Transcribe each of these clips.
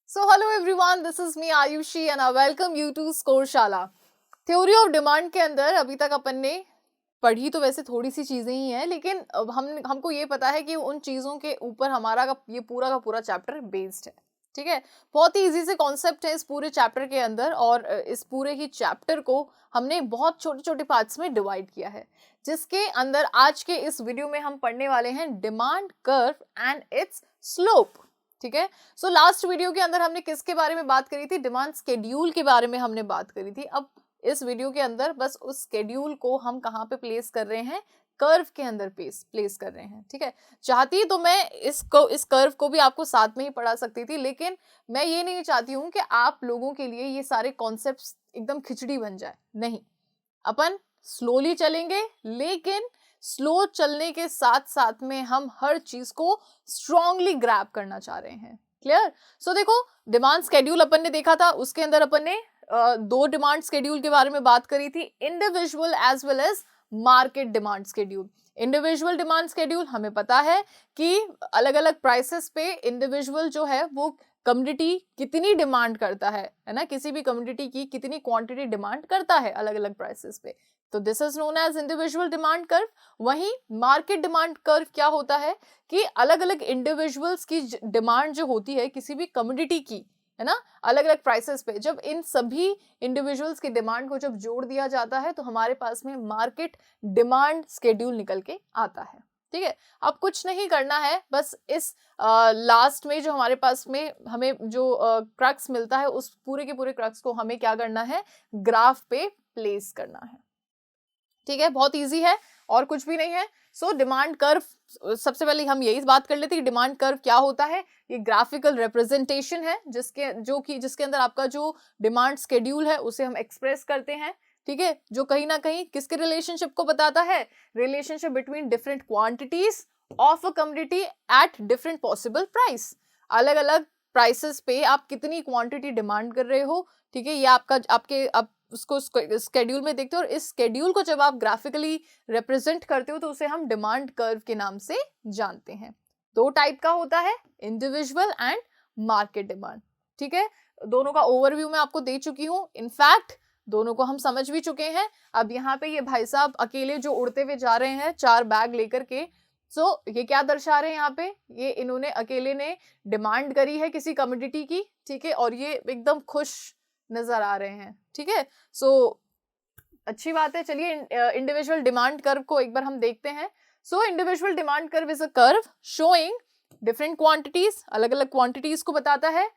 So hello everyone, this is me Ayushi and I welcome you to score शाला। Theory of demand के अंदर अभी तक अपन ने पढ़ी तो वैसे थोड़ी सी चीजें ही हैं, लेकिन अब हमको ये पता है कि उन चीजों के ऊपर हमारा ये पूरा का पूरा चैप्टर बेस्ड है। ठीक है, बहुत ही इजी से कॉन्सेप्ट है इस पूरे चैप्टर के अंदर और इस पूरे ही चैप्टर को हमने बहुत छोटे छोटे पार्ट्स में डिवाइड किया है, जिसके अंदर आज के इस वीडियो में हम पढ़ने वाले हैं demand curve and it's slope. ठीक है, सो लास्ट वीडियो के अंदर हमने किसके बारे में बात करी थी? डिमांड स्केड्यूल के बारे में हमने बात करी थी। अब इस वीडियो के अंदर बस उस स्केड्यूल को हम कहाँ पे प्लेस कर रहे हैं? कर्व के अंदर प्लेस कर रहे हैं। ठीक है, चाहती तो मैं इस कर्व को भी आपको साथ में ही पढ़ा सकती थी, लेकिन मैं ये नहीं चाहती हूँ कि आप लोगों के लिए ये सारे कॉन्सेप्ट्स एकदम खिचड़ी बन जाए। नहीं, अपन स्लोली चलेंगे, लेकिन स्लो चलने के साथ साथ में हम हर चीज को स्ट्रांगली ग्रैब करना चाह रहे हैं। क्लियर? सो देखो, डिमांड स्केड्यूल अपन ने देखा था, उसके अंदर अपन ने दो डिमांड स्केड्यूल के बारे में बात करी थी, individual as well as market demand schedule. Individual demand schedule हमें पता है कि अलग अलग प्राइसेस पे इंडिविजुअल जो है वो कमोडिटी कितनी डिमांड करता है ना, किसी भी कमोडिटी की कितनी क्वांटिटी डिमांड करता है अलग अलग प्राइसेस पे, तो this is known as individual demand curve. वहीं मार्केट डिमांड कर्व क्या होता है कि अलग अलग इंडिविजुअल्स की डिमांड जो होती है किसी भी कमोडिटी की, है ना, अलग अलग प्राइसेस पे, जब इन सभी इंडिविजुअल्स की डिमांड को जब जोड़ दिया जाता है तो हमारे पास में मार्केट डिमांड स्केड्यूल निकल के आता है। ठीक है, अब कुछ नहीं करना है, बस इस लास्ट में जो हमारे पास में हमें जो क्रक्स मिलता है उस पूरे के पूरे क्रक्स को हमें क्या करना है? ग्राफ पे प्लेस करना है। ठीक है, बहुत इजी है और कुछ भी नहीं है। सो डिमांड कर्व, सबसे पहले हम यही बात कर लेते हैं कि डिमांड कर्व क्या होता है। ये ग्राफिकल रिप्रेजेंटेशन है जिसके अंदर आपका जो डिमांड स्केड्यूल है उसे हम एक्सप्रेस करते हैं। ठीक है, जो कहीं ना कहीं किसके रिलेशनशिप को बताता है? Relationship between different quantities of a commodity at different possible price. अलग अलग प्राइसेस पे आप कितनी क्वांटिटी डिमांड कर रहे हो। ठीक है, ये आप उसको स्केड्यूल में देखते हो, और इस स्केड्यूल को जब आप ग्राफिकली रिप्रेजेंट करते हो तो उसे हम डिमांड कर्व के नाम से जानते हैं। दो टाइप का होता है, इंडिविजुअल एंड मार्केट डिमांड। ठीक है, दोनों का ओवरव्यू मैं आपको दे चुकी हूँ, इनफैक्ट दोनों को हम समझ भी चुके हैं। अब यहाँ पे ये भाई साहब अकेले जो उड़ते हुए जा रहे हैं 4 बैग लेकर के, सो ये क्या दर्शा रहे हैं यहाँ पे? ये इन्होंने अकेले ने डिमांड करी है किसी कमोडिटी की। ठीक है, और ये एकदम खुश नजर आ रहे हैं। ठीक है, सो अच्छी बात है। चलिए इंडिविजुअल डिमांड कर्व को एक बार हम देखते हैं। So individual demand curve is a curve showing different quantities, अलग अलग क्वांटिटीज को बताता है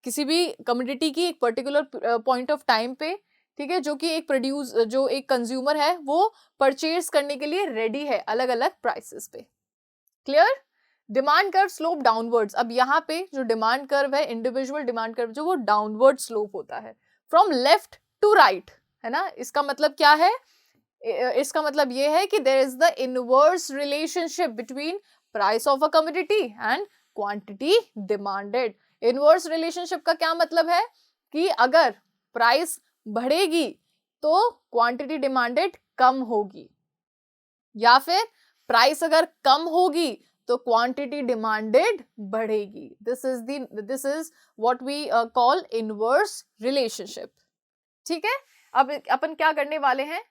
किसी भी कमोडिटी की एक पर्टिकुलर पॉइंट ऑफ टाइम पे। ठीक है, जो एक कंज्यूमर है वो परचेज करने के लिए रेडी है अलग अलग प्राइसेस पे। Clear? Demand curve slope downwards. अब यहाँ पे जो डिमांड कर्व है, इंडिविजुअल डिमांड कर्व जो, वो डाउनवर्ड स्लोप होता है फ्रॉम लेफ्ट टू राइट, है ना। इसका मतलब क्या है? इसका मतलब ये है कि there is the inverse relationship between price of a commodity and quantity demanded. Inverse relationship का क्या मतलब है कि अगर प्राइस बढ़ेगी तो क्वांटिटी डिमांडेड कम होगी, या फिर प्राइस अगर कम होगी तो क्वांटिटी डिमांडेड बढ़ेगी। This is what we call inverse relationship. ठीक है, अब अपन क्या करने वाले हैं?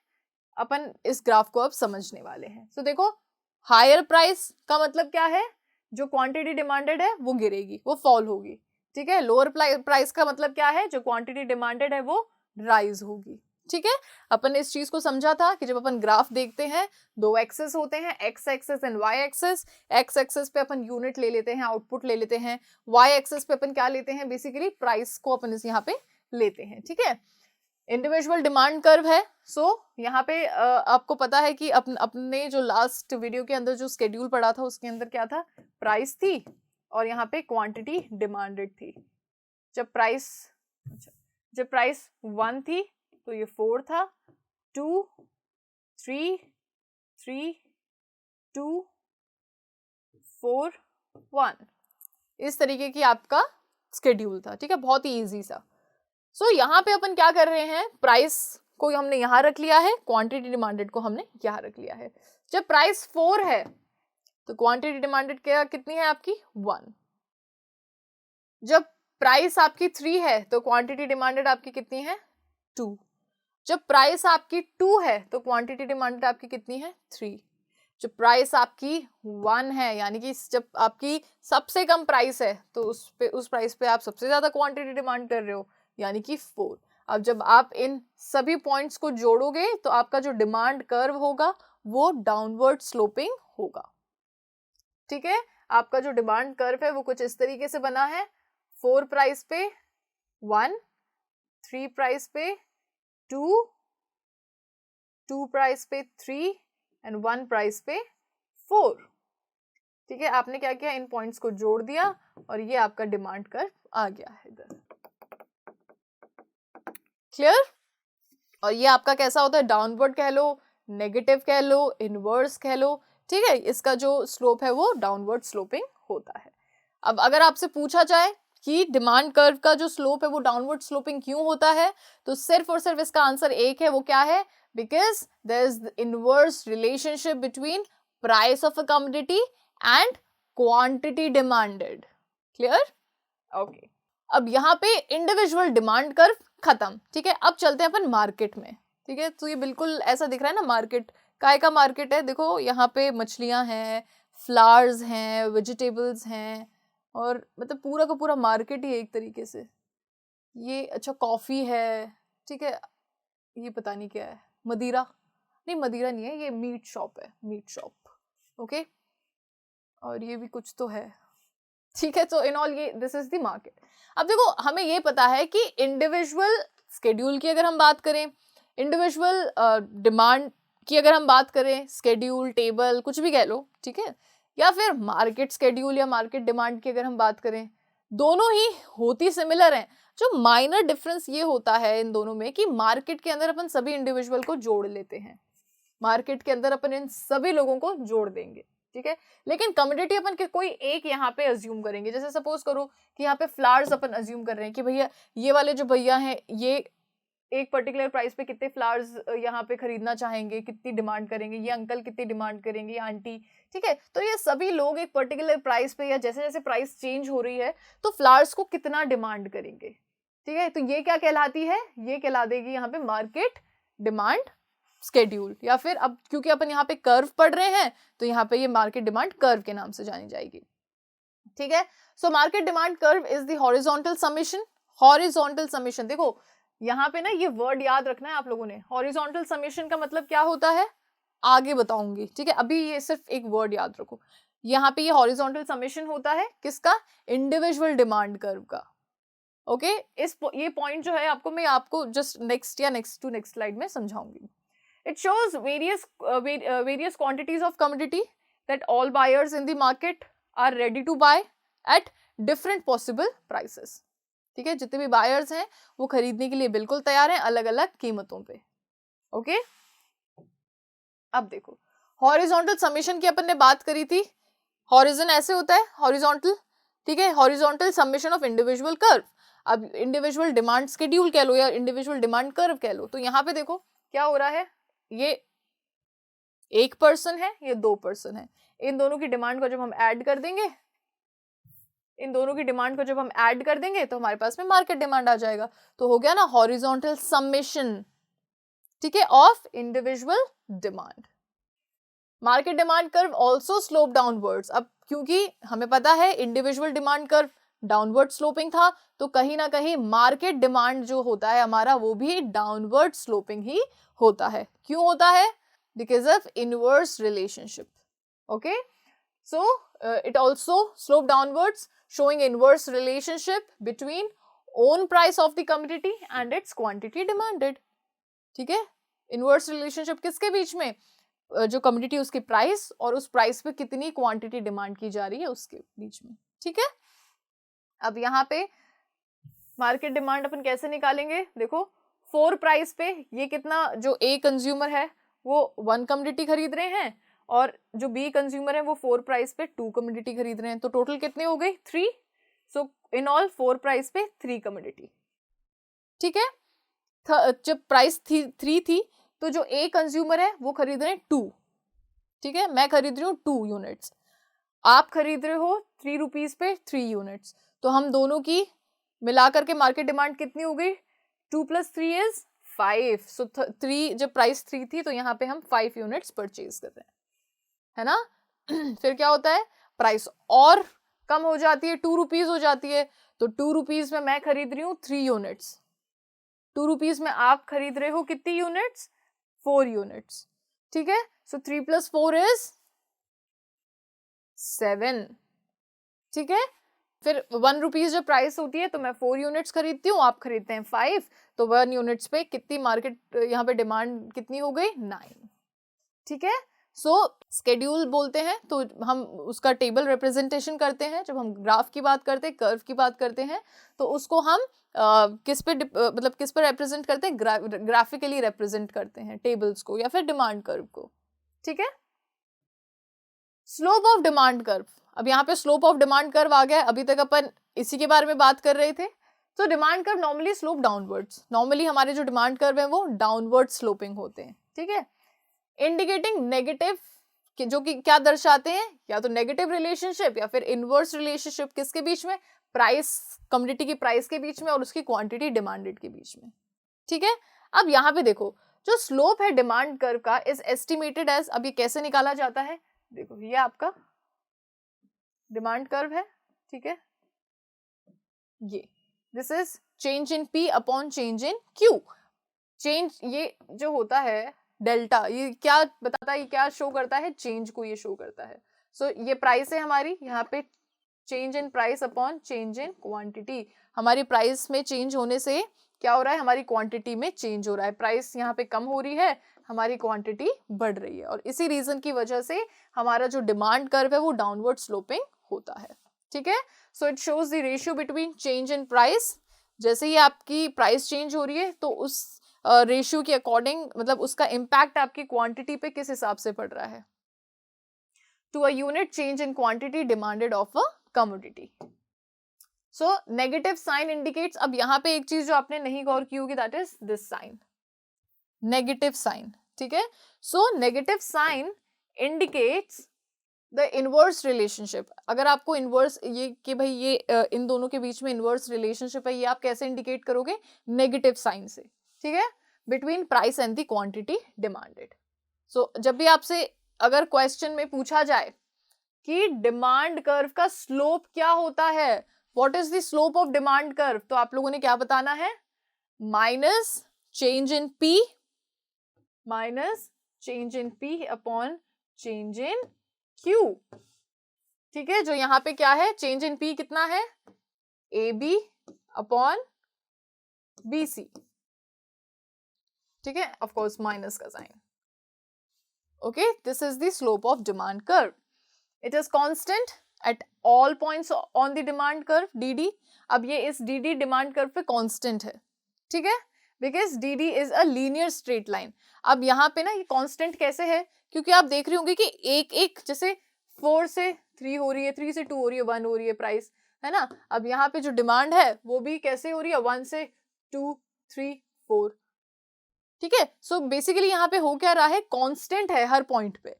अपन इस ग्राफ को अब समझने वाले हैं। तो देखो, हायर प्राइस का मतलब क्या है? जो क्वांटिटी डिमांडेड है वो गिरेगी, वो फॉल होगी। ठीक है, लोअर प्राइस का मतलब क्या है? जो क्वांटिटी डिमांडेड है वो राइज होगी। ठीक है, अपन ने इस चीज को समझा था कि जब अपन ग्राफ देखते हैं, दो एक्सेस होते हैं, X axis and Y axis. X axis पे अपन यूनिट ले लेते हैं, आउटपुट ले लेते हैं। वाई एक्सेस पे अपन क्या लेते हैं? बेसिकली प्राइस को अपन इस यहाँ पे लेते हैं। ठीक है, इंडिविजुअल डिमांड कर्व है। सो यहाँ पे आपको पता है कि अपने जो लास्ट वीडियो के अंदर जो स्केड्यूल पढ़ा था उसके अंदर क्या था? प्राइस थी और यहाँ पे क्वांटिटी डिमांडेड थी। जब प्राइस 1 थी तो ये 4 था, 2 3 3 2 4 1, इस तरीके की आपका स्केड्यूल था। ठीक है, बहुत ही इजी सा। सो यहाँ पे अपन क्या कर रहे हैं? प्राइस को हमने यहाँ रख लिया है, क्वांटिटी डिमांडेड को हमने यहाँ रख लिया है। जब प्राइस 4 है तो क्वांटिटी डिमांडेड क्या कितनी है आपकी? 1। जब प्राइस आपकी 3 है तो क्वांटिटी डिमांडेड आपकी कितनी है 2। जब प्राइस आपकी 2 है तो क्वांटिटी डिमांडेड आपकी कितनी है 3। जब प्राइस आपकी 1 है यानी कि जब आपकी सबसे कम प्राइस है तो उस प्राइस पे आप सबसे ज्यादा क्वांटिटी डिमांड कर रहे हो यानी कि 4। अब जब आप इन सभी पॉइंट्स को जोड़ोगे तो आपका जो डिमांड कर्व होगा वो डाउनवर्ड स्लोपिंग होगा। ठीक है, आपका जो डिमांड कर्व है वो कुछ इस तरीके से बना है, 4 प्राइस पे 1, 3 प्राइस पे 2, 2 प्राइस पे 3 एंड 1 प्राइस पे 4। ठीक है, आपने क्या किया, इन पॉइंट्स को जोड़ दिया और ये आपका डिमांड कर्व आ गया है इधर। क्लियर? और ये आपका कैसा होता है, डाउनवर्ड कह लो, नेगेटिव कह लो, इनवर्स कह लो। ठीक है, इसका जो स्लोप है वो डाउनवर्ड स्लोपिंग होता है। अब अगर आपसे पूछा जाए कि डिमांड कर्व का जो स्लोप है वो डाउनवर्ड स्लोपिंग क्यों होता है, तो सिर्फ और सिर्फ इसका आंसर एक है, वो क्या है, because there is inverse relationship between price of a commodity and quantity demanded. Clear? Okay, अब यहाँ पे इंडिविजुअल डिमांड कर्व खत्म। ठीक है, अब चलते हैं अपन मार्केट में। ठीक है, तो ये बिल्कुल ऐसा दिख रहा है ना, मार्केट काय का मार्केट है, देखो यहाँ पे मछलियां हैं, फ्लावर्स हैं, वेजिटेबल्स हैं, और मतलब पूरा का पूरा मार्केट ही है एक तरीके से। ये अच्छा कॉफी है, ठीक है, ये पता नहीं क्या है, मदिरा नहीं, मदिरा नहीं है, ये मीट शॉप है, मीट शॉप। ओके, और ये भी कुछ तो है। ठीक है, तो इन ऑल ये दिस इज द मार्केट। अब देखो हमें ये पता है कि इंडिविजुअल स्केड्यूल की अगर हम बात करें, इंडिविजुअल डिमांड की अगर हम बात करें, स्केड्यूल टेबल कुछ भी कह लो, ठीक है, या फिर मार्केट स्केड्यूल या मार्केट डिमांड की अगर हम बात करें, दोनों ही होती सिमिलर हैं। जो माइनर डिफरेंस ये होता है इन दोनों में कि मार्केट के अंदर अपन सभी इंडिविजुअल को जोड़ लेते हैं, मार्केट के अंदर अपन इन सभी लोगों को जोड़ देंगे। ठीक है, लेकिन कमोडिटी अपन के कोई एक यहाँ पे अज्यूम करेंगे। जैसे सपोज करो कि यहाँ पे फ्लावर्स अपन अज्यूम कर रहे हैं कि भैया ये वाले जो भैया हैं ये एक पर्टिकुलर प्राइस पे कितने फ्लावर्स यहाँ पे खरीदना चाहेंगे, कितनी डिमांड करेंगे, ये अंकल कितनी डिमांड करेंगे, ये आंटी। ठीक है, तो ये सभी लोग एक पर्टिकुलर प्राइस पे या जैसे जैसे प्राइस चेंज हो रही है तो फ्लावर्स को कितना डिमांड करेंगे। ठीक है, तो ये क्या कहलाती है, ये कहला देगी यहाँ पे मार्केट डिमांड स्केड्यूल, या फिर अब क्योंकि अपन यहाँ पे कर्व पढ़ रहे हैं तो यहाँ पे ये मार्केट डिमांड कर्व के नाम से जानी जाएगी। ठीक है, so market demand curve is the horizontal summation. Horizontal summation, देखो यहाँ पे ना ये वर्ड याद रखना है आप लोगों ने। हॉरिजॉन्टल समेशन का मतलब क्या होता है आगे बताऊंगी। ठीक है, अभी ये सिर्फ एक वर्ड याद रखो, यहाँ पे ये हॉरिजॉन्टल समेशन होता है किसका, इंडिविजुअल डिमांड कर्व का। ओके, ये पॉइंट जो है मैं आपको जस्ट नेक्स्ट या नेक्स्ट टू नेक्स्ट स्लाइड में समझाऊंगी। It shows various quantities of commodity that all buyers in the market are ready to buy at different possible prices. ठीक है, जितने भी बायर्स हैं वो खरीदने के लिए बिल्कुल तैयार हैं अलग अलग कीमतों पे। ओके, अब देखो हॉरिजॉन्टल समेशन की अपन ने बात करी थी। हॉरिजन ऐसे होता है हॉरिजॉन्टल, ठीक है, horizontal summation of individual curve. अब इंडिविजुअल डिमांड स्केड्यूल कह लो या इंडिविजुअल डिमांड कर्व कह लो, तो यहाँ पे देखो क्या हो रहा है, ये एक पर्सन है, ये 2 पर्सन है, इन दोनों की डिमांड को जब हम ऐड कर देंगे, इन दोनों की डिमांड को जब हम ऐड कर देंगे तो हमारे पास में मार्केट डिमांड आ जाएगा। तो हो गया ना हॉरिजॉन्टल समेशन, ठीक है, of individual demand. Market demand curve also slope downwards. अब क्योंकि हमें पता है individual demand curve downward sloping था, तो कहीं ना कहीं मार्केट डिमांड जो होता है हमारा वो भी डाउनवर्ड स्लोपिंग ही होता है। क्यों होता है, because of inverse relationship. Okay, so it also slope downwards showing inverse relationship between own price of the commodity and its quantity demanded. ठीक है, इनवर्स रिलेशनशिप किसके बीच में, जो कमोडिटी उसकी प्राइस और उस प्राइस पे कितनी क्वांटिटी डिमांड की जा रही है उसके बीच में। ठीक है, अब यहाँ पे मार्केट डिमांड अपन कैसे निकालेंगे, देखो 4 प्राइस पे ये कितना, जो ए कंज्यूमर है वो 1 कमोडिटी खरीद रहे हैं और जो बी कंज्यूमर है वो 4 प्राइस पे 2 कमोडिटी खरीद रहे हैं, तो टोटल कितने हो गई 3। सो इन ऑल 4 प्राइस पे 3 कमोडिटी। ठीक है, जब प्राइस 3 थी तो जो ए कंज्यूमर है वो खरीद रहे हैं 2। ठीक है, मैं खरीद रही हूँ 2 यूनिट्स, आप खरीद रहे हो 3 रुपीज पे 3 यूनिट्स, तो हम दोनों की मिला करके मार्केट डिमांड कितनी हो गई? 2 + 3 इज 5. सो 3, जब प्राइस 3 थी तो यहाँ पे हम 5 यूनिट्स परचेज कर रहे हैं, है ना? फिर क्या होता है, प्राइस और कम हो जाती है, 2 रुपीज हो जाती है, तो 2 रुपीज में मैं खरीद रही हूँ 3 यूनिट्स, 2 रुपीज में आप खरीद रहे हो कितनी यूनिट्स? 4 यूनिट्स, ठीक है? सो 3 + 4 इज 7, ठीक है? फिर 1 रुपीज जब प्राइस होती है तो मैं 4 यूनिट्स खरीदती हूँ, आप खरीदते हैं 5, तो 1 यूनिट्स पे कितनी मार्केट यहाँ पे डिमांड कितनी हो गई? 9, ठीक है? सो स्केड्यूल बोलते हैं, तो हम उसका टेबल रिप्रेजेंटेशन करते हैं। जब हम ग्राफ की बात करते हैं, कर्व की बात करते हैं, तो उसको हम किस पे मतलब किस पे रिप्रेजेंट करते हैं? ग्राफिकली रिप्रेजेंट करते हैं टेबल्स को या फिर डिमांड कर्व को, ठीक है? स्लोप ऑफ डिमांड कर्व, अब यहाँ पे स्लोप ऑफ डिमांड कर्व आ गया। अभी तक अपन इसी के बारे में बात कर रहे थे। तो demand curve normally slope downwards, normally हमारे जो डिमांड कर्व है वो डाउनवर्ड स्लोपिंग होते हैं, ठीक है? इंडिकेटिंग नेगेटिव, जो कि क्या दर्शाते हैं? या तो नेगेटिव रिलेशनशिप या फिर इनवर्स रिलेशनशिप, किसके बीच में? प्राइस, कमोडिटी की प्राइस के बीच में और उसकी क्वांटिटी डिमांडेड के बीच में, ठीक है? अब यहाँ पे देखो, जो स्लोप है डिमांड कर्व का इज एस्टिमेटेड एज, अब ये कैसे निकाला जाता है? देखो, ये आपका डिमांड कर्व है, ठीक है? ये this is change in P upon change in Q। Change ये जो होता है डेल्टा, ये क्या बताता है? ये क्या शो करता है? चेंज को ये शो करता है। सो ये प्राइस है हमारी, यहाँ पे change in price upon change in quantity. हमारी प्राइस में चेंज होने से क्या हो रहा है? हमारी क्वांटिटी में चेंज हो रहा है। प्राइस यहाँ पे कम हो रही है, हमारी क्वांटिटी बढ़ रही है, और इसी रीजन की वजह से हमारा जो डिमांड कर्व है वो डाउनवर्ड स्लोपिंग होता है, ठीक है? So it shows the ratio between change in price. जैसे ही आपकी प्राइस चेंज हो रही है तो उस रेशियो के अकॉर्डिंग, मतलब उसका इम्पैक्ट आपकी क्वांटिटी पे किस हिसाब से पड़ रहा है? To a unit change in quantity demanded of a commodity. So negative sign indicates, अब यहाँ पे एक चीज जो आपने नहीं गौर की होगी, that is this sign, negative sign, ठीक है? So negative sign indicates the inverse relationship. अगर आपको इनवर्स, ये कि भाई ये इन दोनों के बीच में इनवर्स रिलेशनशिप है, ये आप कैसे इंडिकेट करोगे? नेगेटिव साइन से, ठीक है? Between price and the quantity demanded. So जब भी आपसे अगर क्वेश्चन में पूछा जाए कि डिमांड कर्व का स्लोप क्या होता है, what is the slope of demand curve, तो आप लोगों ने क्या बताना है? Minus change in P, minus change in P upon change in Q, ठीक है? जो यहाँ पे क्या है? चेंज इन P कितना है? AB अपॉन BC, ठीक है? ऑफ कोर्स माइनस का साइन। Okay, this is the slope of demand curve. It is constant at all points on the demand curve, DD। अब ये इस DD डिमांड कर्व पे कांस्टेंट है, ठीक है? Because DD is a linear straight line. अब यहाँ पे ना ये कांस्टेंट कैसे है? क्योंकि आप देख रहे होंगे कि एक एक, जैसे 4 से 3 हो रही है, 3 से 2 हो रही है, 1 हो रही है प्राइस, है ना? अब यहाँ पे जो डिमांड है वो भी कैसे हो रही है? 1 से 2, 3, 4, ठीक है? सो बेसिकली यहाँ पे हो क्या रहा है? कांस्टेंट है हर पॉइंट पे।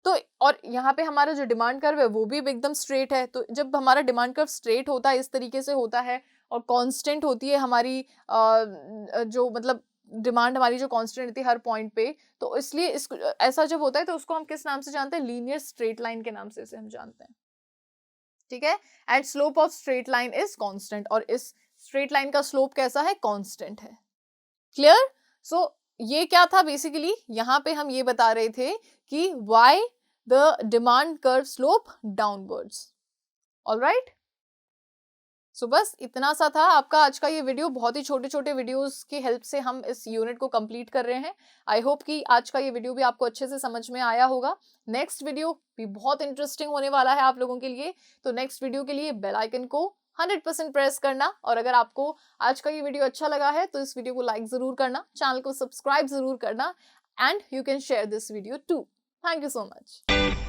तो और यहाँ पे हमारा जो डिमांड कर्व है वो भी एकदम स्ट्रेट है। तो जब हमारा डिमांड कर्व स्ट्रेट होता है, इस तरीके से होता है, और कांस्टेंट होती है हमारी जो मतलब डिमांड हमारी जो कांस्टेंट रहती है हर पॉइंट पे, तो इसलिए इसको ऐसा जब होता है तो उसको हम किस नाम से जानते हैं? लीनियर स्ट्रेट लाइन के नाम से इसे हम जानते हैं, ठीक है? And slope of straight line is constant, और इस स्ट्रेट लाइन का स्लोप कैसा है? कांस्टेंट है। क्लियर? सो ये क्या था? बेसिकली यहाँ पे हम ये बता रहे थे कि why the demand curve slope downwards. Alright, so बस इतना सा था आपका आज का ये वीडियो। बहुत ही छोटे छोटे वीडियोस की हेल्प से हम इस यूनिट को कंप्लीट कर रहे हैं। आई होप कि आज का ये वीडियो भी आपको अच्छे से समझ में आया होगा। नेक्स्ट वीडियो भी बहुत इंटरेस्टिंग होने वाला है आप लोगों के लिए, तो नेक्स्ट वीडियो के लिए बेल आइकन को 100% प्रेस करना। और अगर आपको आज का ये वीडियो अच्छा लगा है तो इस वीडियो को लाइक जरूर करना, चैनल को सब्सक्राइब जरूर करना, and you can share this video too. Thank you so much.